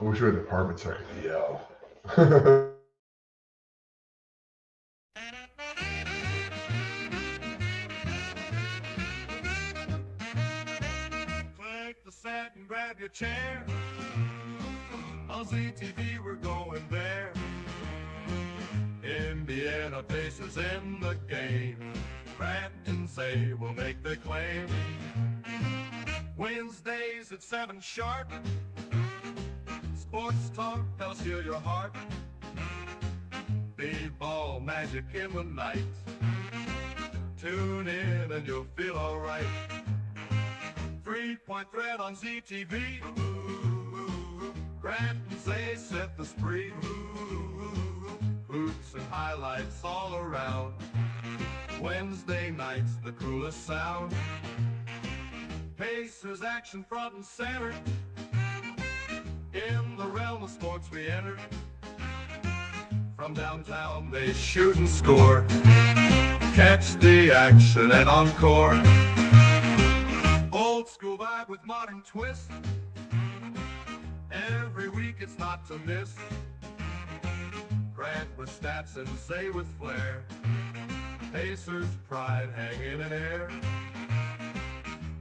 I wish we had an apartment so I could yell. Click the set and grab your chair. On ZTV, we're going there. Indiana Pacers in the game. Grant and say will make the claim. Wednesdays at 7 sharp. Sports talk, they'll steal your heart. B-ball magic in the night. Tune in and you'll feel alright. 3-point threat on ZTV. Grant and say set the spree. Hoops and highlights all around. Wednesday nights, the coolest sound. Pacers action front and center. In the realm of sports we enter. From downtown they shoot and score. Catch the action at Encore. Old school vibe with modern twist. Every week it's not to miss. Grant with stats and say with flair. Pacers pride hanging in air.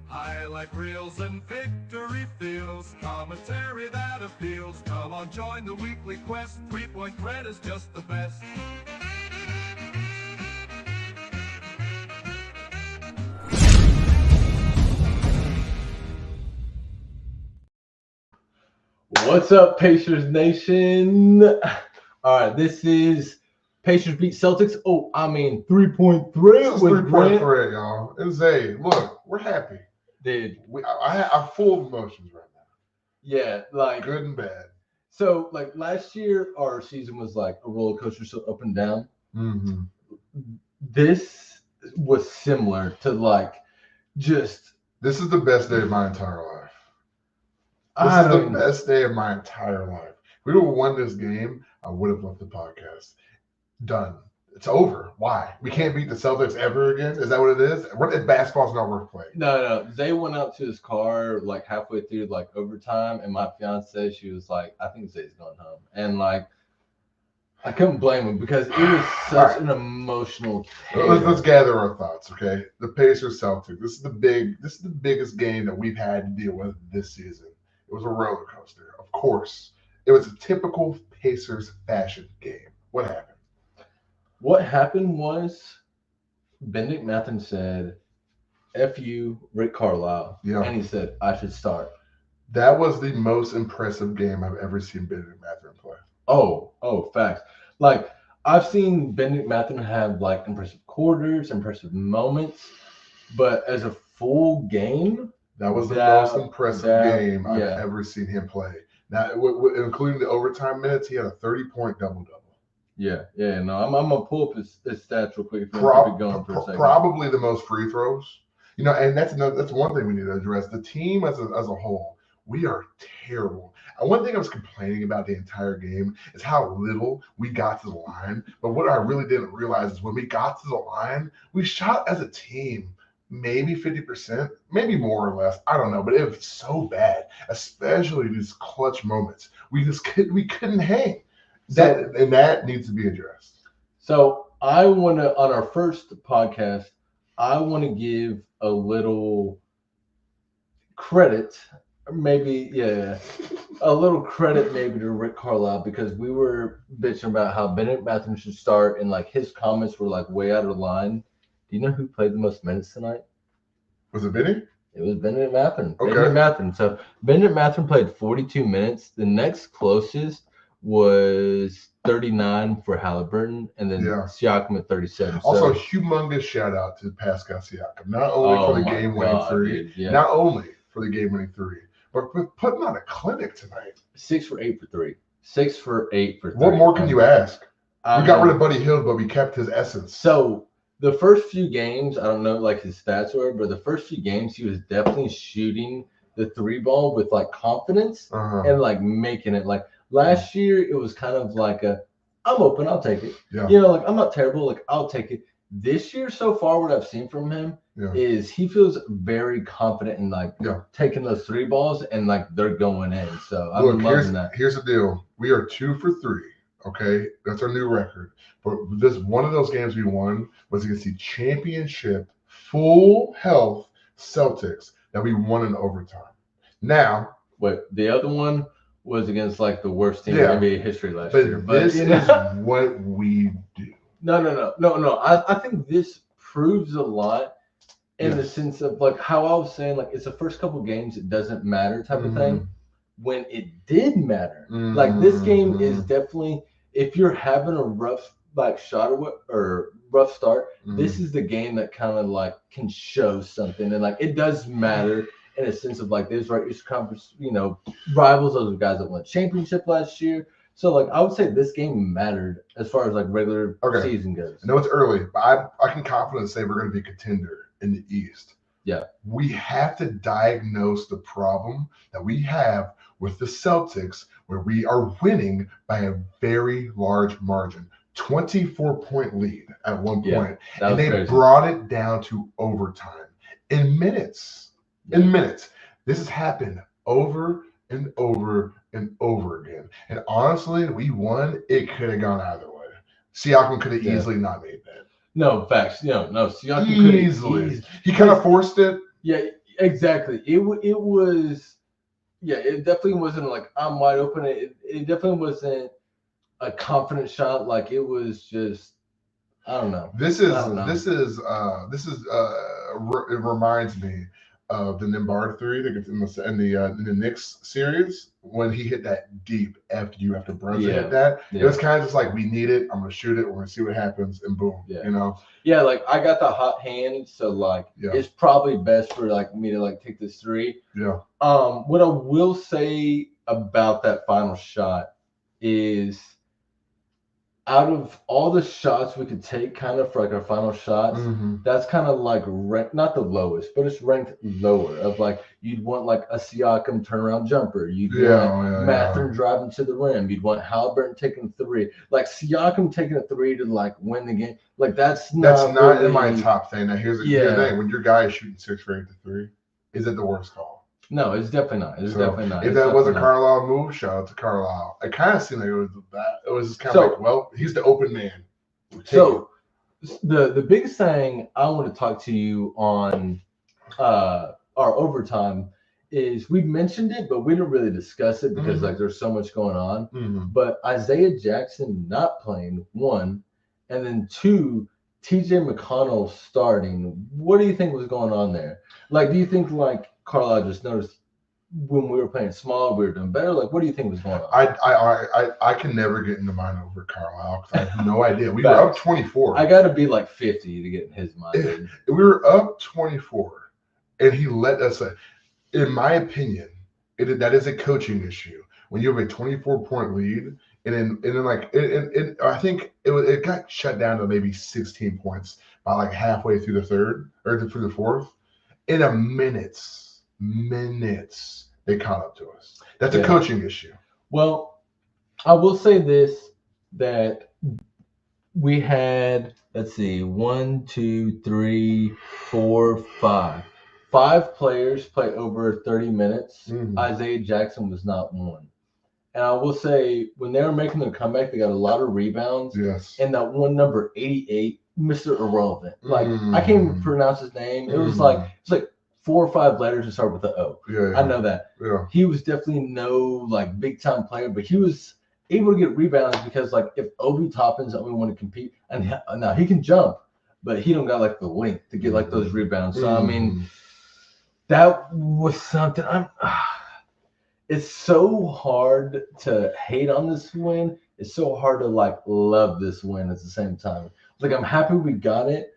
Highlight reels and victory feels. Commentary that appeals. Come on, join the weekly quest. 3-point threat is just the best. What's up, Pacers Nation? All right, this is Pacers beat Celtics. 3-point threat. This is 3-point threat, y'all. Look, we're happy. Dude, I'm full of emotions right now. Yeah, Good and bad. So, last year, our season was like a roller coaster, so up and down. Mm-hmm. This was similar to This is the best day of my entire life. This is the best day of my entire life. If we would have won this game, I would have left the podcast. Done. It's over. Why? We can't beat the Celtics ever again? Is that what it is? Basketball's not worth playing. No. They went out to his car halfway through overtime, and my fiance, she was like, "I think Zay's going home," and I couldn't blame him because it was such an emotional. Let's gather our thoughts, okay? The Pacers Celtics. This is the biggest game that we've had to deal with this season. It was a roller coaster, of course. It was a typical Pacers fashion game. What happened? What happened was Benedict Mathurin said, "F you, Rick Carlisle," and he said, "I should start." That was the most impressive game I've ever seen Benedict Mathurin play. Oh, facts. I've seen Benedict Mathurin have impressive quarters, impressive moments, but as a full game, that was the most impressive game I've ever seen him play. Now, including the overtime minutes, he had a 30-point double-double. Yeah. No, I'm gonna pull up his stats real quick. If you want to keep going for a second. Probably the most free throws. And that's one thing we need to address. The team as a whole, we are terrible. And one thing I was complaining about the entire game is how little we got to the line. But what I really didn't realize is when we got to the line, we shot as a team maybe 50%, maybe more or less. I don't know, but it was so bad, especially these clutch moments. We couldn't hang. That needs to be addressed. So I want to, on our first podcast, I want to give a little credit, a little credit maybe to Rick Carlisle, because we were bitching about how Benedict Mathurin should start, and his comments were way out of line. Do you know who played the most minutes tonight? Was it Benny? It was Benedict Mathurin. Okay. Benedict Mathurin. So Benedict Mathurin played 42 minutes. The next closest was 39 for Halliburton, and then Siakam at 37. Also, humongous shout out to Pascal Siakam, not only for the game-winning three, but for putting on a clinic tonight. 6 for 8 for 3. 6 for 8 for 3. What more can you ask? We got rid of Buddy Hield, but we kept his essence. So the first few games, I don't know his stats were, but the first few games he was definitely shooting the 3 ball with confidence and making it. Last year, it was kind of I'm open, I'll take it. Yeah. I'm not terrible, I'll take it. This year, so far, what I've seen from him, is he feels very confident in like taking those 3 balls and like they're going in. So I'm loving that. Here's the deal. We are 2 for 3. Okay, that's our new record. But this one of those games we won was against the championship full health Celtics that we won in overtime. Now, wait, the other one was against like the worst team in NBA history last year. But this is what we do. No. I think this proves a lot in the sense of like how I was saying, like it's the first couple games it doesn't matter type of thing. When it did matter, like this game is definitely, if you're having a rough like shot or rough start, this is the game that kind of like can show something, and like it does matter in a sense of like this, right? East Conference, rivals, those are guys that won a championship last year. So like I would say this game mattered as far as like regular season goes. I know it's early, but I can confidently say we're going to be a contender in the East. Yeah, we have to diagnose the problem that we have with the Celtics, where we are winning by a very large margin, 24-point lead at one point, and they brought it down to overtime in minutes. In minutes, this has happened over and over and over again. And honestly, we won. It could have gone either way. Siakam could have easily not made that. No, facts. No, Siakam could easily. He kind of forced it. Yeah, exactly. It was. Yeah, it definitely wasn't like I'm wide open. It definitely wasn't a confident shot. Like it was just, I don't know. It reminds me of the Nimbard 3 that gets in the Knicks series when he hit that deep after Brunson hit that. It was kind of just like, we need it. I'm gonna shoot it. We're gonna see what happens, and boom. Yeah, like I got the hot hand, so like it's probably best for like me to like take this 3. Yeah. What I will say about that final shot is, out of all the shots we could take kind of for like our final shots, that's kind of like not the lowest, but it's ranked lower. Of like, you'd want like a Siakam turnaround jumper. You'd want Mathurin driving to the rim. You'd want Halliburton taking 3. Like Siakam taking a 3 to like win the game. Like that's not really in my top thing. Now here's the thing. When your guy is shooting 6 for 8 to 3, is it the worst call? No, it's definitely not. Definitely not. If that was a Carlisle move, shout out to Carlisle. It kind of seemed like it was that. It was just kind of like, well, he's the open man. So the biggest thing I want to talk to you on our overtime is, we mentioned it, but we didn't really discuss it because like there's so much going on. But Isaiah Jackson not playing, 1, and then 2, TJ McConnell starting. What do you think was going on there? Like, do you think like Carlisle just noticed when we were playing small, we were doing better? Like, what do you think was going on? I can never get into mine over Carlisle because I have no idea. We were up 24. I got to be like 50 to get in his mind. We were up 24, and he let us. In my opinion, that is a coaching issue. When you have a 24-point lead, and then like I think it got shut down to maybe 16 points by like halfway through the third or through the fourth. In a minutes they caught up to us. That's a coaching issue. Well, I will say this, that we had, let's see, 1, 2, 3, 4, 5. 5 players play over 30 minutes. Isaiah Jackson was not one. And I will say, when they were making their comeback, they got a lot of rebounds. Yes. And that one, number 88, Mr. Irrelevant. Like, I can't even pronounce his name. It was like 4 or 5 letters to start with the O. I know that. He was definitely no like big time player, but he was able to get rebounds because like if Obi Toppin's the only one to compete, and now he can jump, but he don't got like the length to get like those rebounds. So I mean, that was something. It's so hard to hate on this win. It's so hard to like love this win at the same time. Like, I'm happy we got it.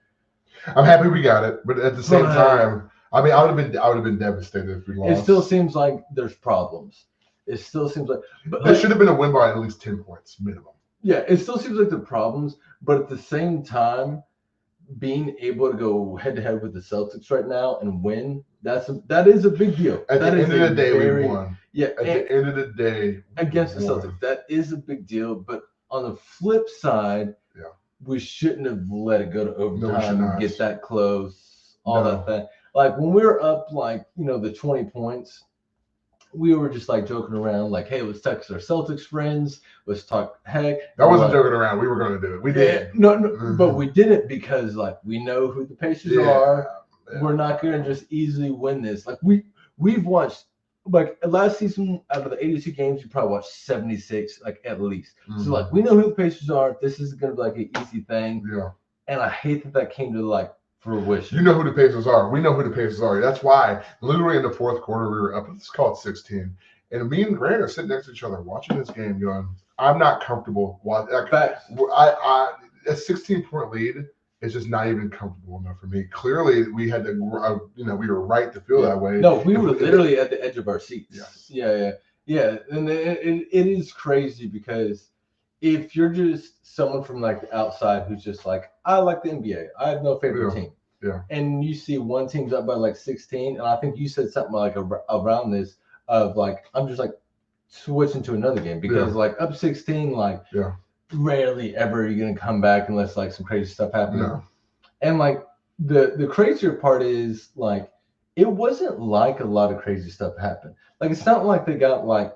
But at the same time, I mean, I would have been devastated if we lost. It still seems like there's problems. It still seems like, but there should have been a win by at least 10 points minimum. Yeah, it still seems like there are problems, but at the same time, being able to go head to head with the Celtics right now and win, that is a big deal. At the end of the day, we won. Yeah, at the end of the day, against the Celtics, that is a big deal. But on the flip side, we shouldn't have let it go to overtime and get that close. all that thing. Like when we were up, like, the 20 points, we were just like joking around, like, hey, let's text our Celtics friends. Let's talk heck. I wasn't joking around. We were going to do it. We did. No, but we did it because, like, we know who the Pacers are. Yeah. We're not going to just easily win this. Like, we've watched, like, last season, out of the 82 games, we probably watched 76, like, at least. So, like, we know who the Pacers are. This is going to be, like, an easy thing. Yeah. And I hate that came to, like, fruition. You know who the Pacers are. We know who the Pacers are. That's why, literally in the fourth quarter, we were up. Let's call it 16. And me and Grant are sitting next to each other watching this game going, I'm not comfortable. A 16-point lead is just not even comfortable enough for me. Clearly, we had to, we were right to feel that way. No, we were literally at the edge of our seats. Yes. Yeah. And it is crazy because if you're just someone from, like, the outside who's just like, I like the NBA. I have no favorite team. Yeah. And you see one team's up by, like, 16, and I think you said something like around this of, like, I'm just, like, switching to another game because, like, up 16, like, rarely ever are you going to come back unless, like, some crazy stuff happens. No. And, like, the crazier part is, like, it wasn't like a lot of crazy stuff happened. Like, it's not like they got, like,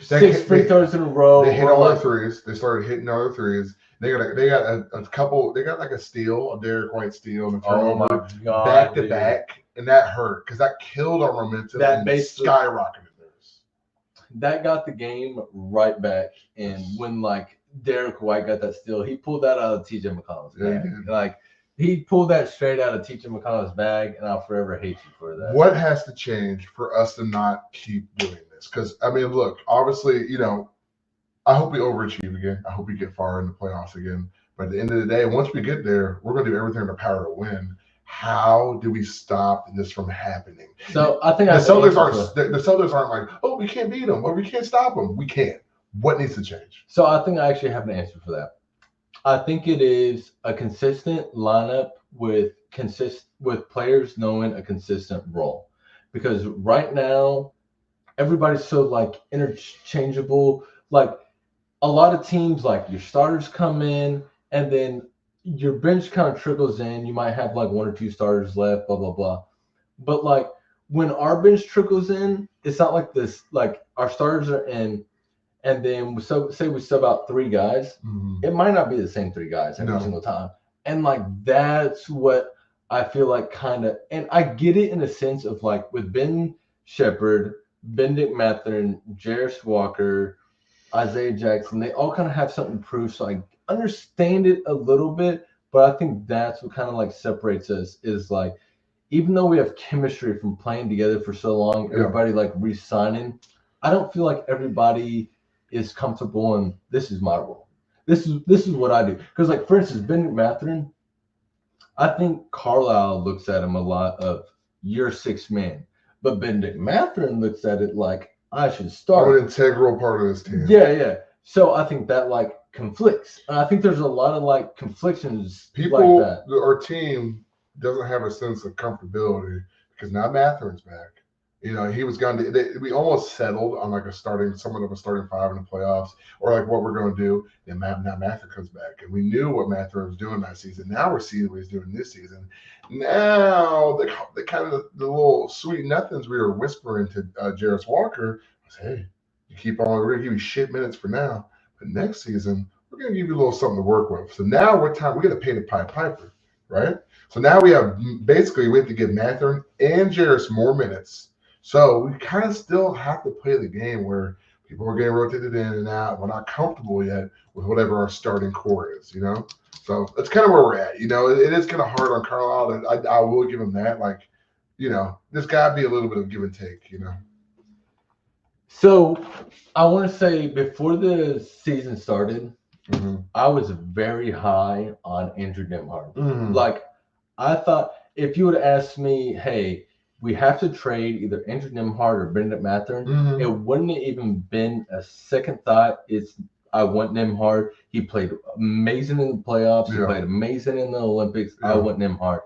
6 free throws in a row. They hit all their threes. They started hitting all their threes. They got a couple. They got like a steal, a Derek White steal, and a turnover back to back, and that hurt because that killed our momentum. That skyrocketed theirs. That got the game right back, and when, like, Derek White got that steal, he pulled that out of T.J. McConnell's bag. Like, he pulled that straight out of T.J. McConnell's bag, and I'll forever hate you for that. What has to change for us to not keep doing this? Because, I mean, look, obviously, I hope we overachieve again. I hope we get far in the playoffs again. But at the end of the day, once we get there, we're going to do everything in our power to win. How do we stop this from happening? So I think the Celtics aren't like, oh, we can't beat them or we can't stop them. We can't. What needs to change? So I think I actually have an answer for that. I think it is a consistent lineup with players knowing a consistent role. Because right now, everybody's so, like, interchangeable. Like, a lot of teams, like, your starters come in and then your bench kind of trickles in. You might have, like, 1 or 2 starters left, blah, blah, blah. But, like, when our bench trickles in, it's not like this, like, our starters are in and then we sub out 3 guys. It might not be the same 3 guys every single time. And, like, that's what I feel like kind of – and I get it in a sense of, like, with Ben Shepherd, Benedict Mathurin, Jarris Walker, Isaiah Jackson, they all kind of have something to prove. So I understand it a little bit, but I think that's what kind of, like, separates us is, like, even though we have chemistry from playing together for so long, everybody, like, re-signing, I don't feel like everybody is comfortable and this is my role. This is what I do. Because, like, for instance, Benedict Mathurin, I think Carlisle looks at him a lot of you're 6 man. But Benedict Mathurin looks at it like I should start. I'm an integral part of this team. Yeah. So I think that, like, conflicts. And I think there's a lot of, like, conflictions like that. Our team doesn't have a sense of comfortability because now Mathurin's back. He was gone. We almost settled on, like, someone of a starting 5 in the playoffs, or, like, what we're going to do. Then now Mathurin comes back, and we knew what Mathurin was doing that season. Now we're seeing what he's doing this season. Now the kind of the little sweet nothings we were whispering to Jarris Walker was, hey, you keep on. We're going to give you shit minutes for now, but next season we're going to give you a little something to work with. So now we're going to pay the Pied Piper, right? So now we have to give Mathurin and Jarris more minutes. So we kind of still have to play the game where people are getting rotated in and out. We're not comfortable yet with whatever our starting core is, So that's kind of where we're at. It is kind of hard on Carlisle. I will give him that. Like, there's got to be a little bit of give and take, So I want to say before the season started, I was very high on Andrew Nembhard. Like, I thought if you would have asked me, hey, we have to trade either Andrew Nembhard or Benedict Mathurin, it wouldn't have even been a second thought. I want Nembhard. He played amazing in the playoffs. He played amazing in the Olympics. I want Nembhard.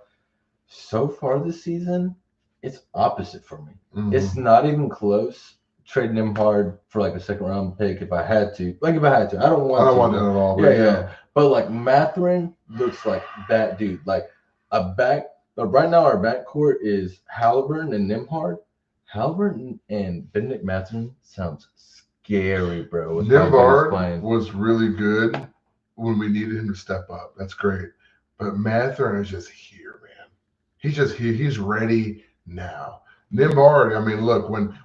So far this season, it's opposite for me. It's not even close. Trade Nembhard for, like, a second round pick if I had to. I don't want to. I don't want that at all. Yeah. But, like, Mathurin looks like that dude. Like, a back But right now, our backcourt is Halliburton and Nembhard. Halliburton and Benedict Mathurin sounds scary, bro. With how good he's playing. Was really good when we needed him to step up. That's great. But Mathurin is just here, man. He's just here. He's ready now. Nembhard, I mean, look, when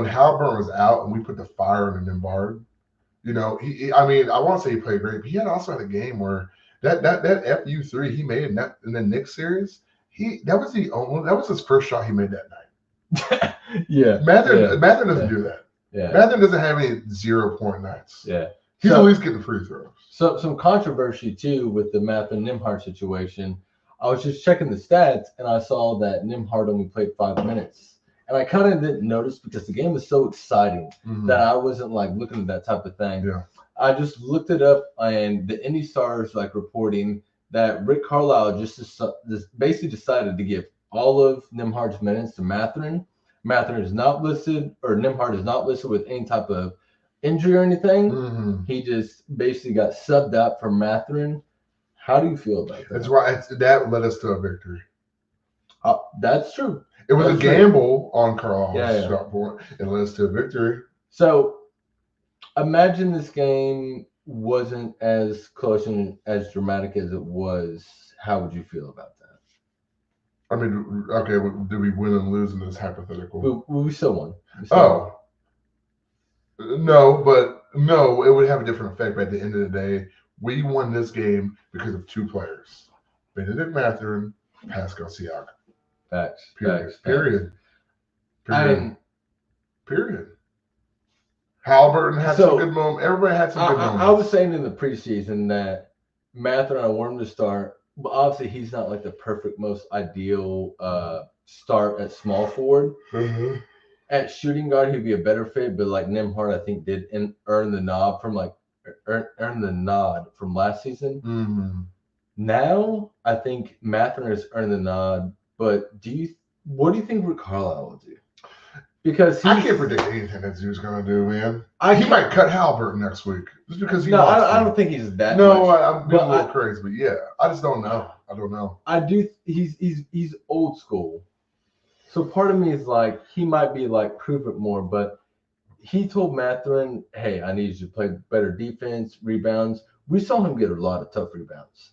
Halliburton was out and we put the fire into Nembhard, you know, I mean, I won't say he played great, but he also had a game where that FU3 he made in the Knicks series, that was his first shot he made that night. Yeah. Mathurin doesn't do that. Yeah. Mathurin doesn't have any 0-point nights. Yeah. He's at least getting free throws. So some controversy too with the Mathurin Nembhard situation. I was just checking the stats and I saw that Nembhard only played 5 minutes. And I kind of didn't notice because the game was so exciting that I wasn't like looking at that type of thing. Yeah. I just looked it up and the Indy Stars like reporting that Rick Carlisle just basically decided to give all of Nembhard's minutes to Mathurin. Mathurin is not listed, or Nembhard is not listed with any type of injury or anything. He just basically got subbed out for Mathurin. How do you feel about that? That's right. That led us to a victory. That's true. It was a gamble on Carlisle's Yeah. shot point. It led us to a victory. So imagine this game wasn't as close and as dramatic as it was. How would you feel about that? I mean, okay, do we win and lose in this hypothetical? We still won. No, it would have a different effect. But at the end of the day, we won this game because of 2 players: Benedict Mathurin, Pascal Siakam. Facts. Period. Halliburton had some good moments. Everybody had some good moments. I was saying in the preseason that Mathurin, I want him to start, but obviously he's not like the perfect, most ideal start at small forward. At shooting guard, he'd be a better fit, but like Nembhard, I think did earn the nod from last season. Now I think Mathurin has earned the nod, but what do you think Rick Carlisle will do? Because I can't predict anything that dude's gonna do, man. He might cut Halliburton next week just because he. No, I don't think he's that. No, I'm being a little crazy, but yeah, I just don't know. I don't know. I do. He's old school, so part of me is like he might be like prove it more, but he told Mathurin, "Hey, I need you to play better defense, rebounds." We saw him get a lot of tough rebounds,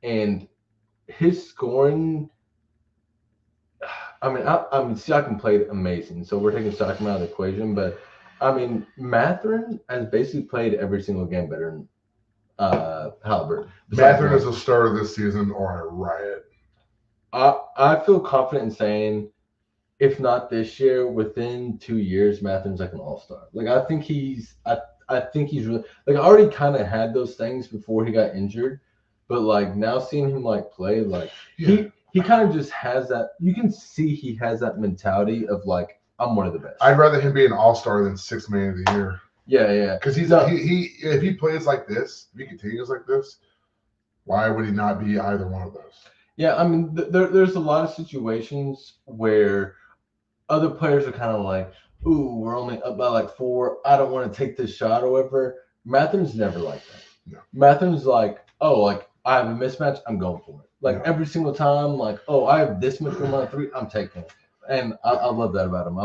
and his scoring. I mean, Siakam played amazing, so we're taking Siakam out of the equation. But I mean, Mathurin has basically played every single game better than Halliburton. Mathurin is the starter this season on a riot. I feel confident in saying, if not this year, within 2 years, Mathurin's like an all-star. Like I think he's really like I already kind of had those things before he got injured, but like now seeing him like play, like He kind of just has that. You can see he has that mentality of like, I'm one of the best. I'd rather him be an all-star than 6th man of the year. Yeah. Because if he plays like this, if he continues like this, why would he not be either one of those? Yeah, I mean, there's a lot of situations where other players are kind of like, ooh, we're only up by like 4. I don't want to take this shot or whatever. Mathurin's never like that. No. Mathurin's like, oh, like I have a mismatch, I'm going for it. Like every single time, like, oh, I have this much room on 3, I'm taking it. And I love that about him.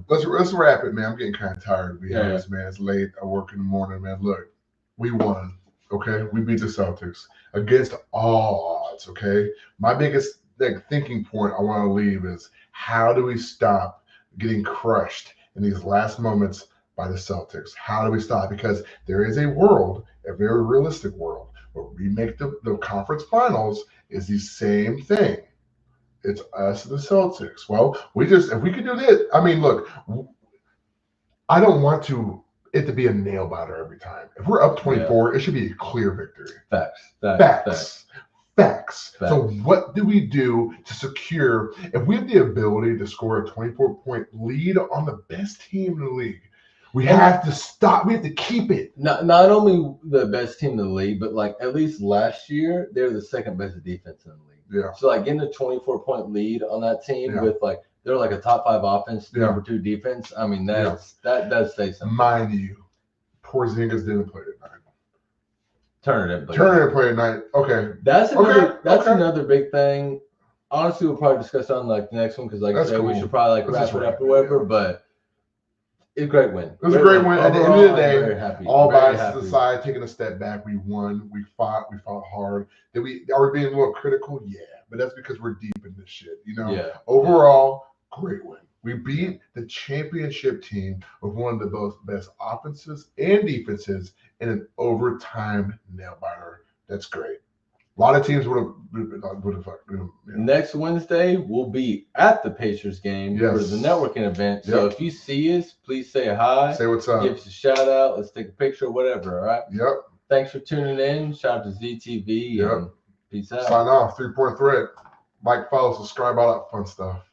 Let's wrap it, man. I'm getting kind of tired of being honest, man. It's late. I work in the morning, man. Look, we won. Okay, we beat the Celtics against all odds. Okay, my biggest thinking point I want to leave is how do we stop getting crushed in these last moments by the Celtics? How do we stop? Because there is a world, a very realistic world, where we make the conference finals is the same thing. It's us and the Celtics. Well, if we could do this, I mean, look, I don't want it to be a nail biter every time. If we're up 24, it should be a clear victory. Facts. So what do we do to secure, if we have the ability to score a 24-point lead on the best team in the league, we have to stop. We have to keep it. Not only the best team in the league, but like at least last year, they're the 2nd best defense in the league. Yeah. So like getting a 24-point lead on that team with like they're like a top 5 offense, number 2 defense. I mean that does say something. Mind you, Porzingis didn't play tonight. Turner didn't play. Turner didn't play tonight. Okay. That's another. That's okay. another big thing. Honestly, we'll probably discuss on like the next one because, like I said, we should probably like wrap it up or whatever. But it's a great win. It was a great win. At the end of the day, very happy. All biases aside, taking a step back, we won. We fought hard. Are we being a little critical? Yeah, but that's because we're deep in this shit. You know. Yeah. Overall, great win. We beat the championship team of one of the best offenses and defenses in an overtime nail biter. That's great. A lot of teams would have fucked. Yeah. Next Wednesday, we'll be at the Pacers game for the networking event. So if you see us, please say hi. Say what's up. Give us a shout out. Let's take a picture or whatever. All right. Yep. Thanks for tuning in. Shout out to ZTV. And peace out. Sign off. 3-point threat. Like, follow, subscribe, all that fun stuff.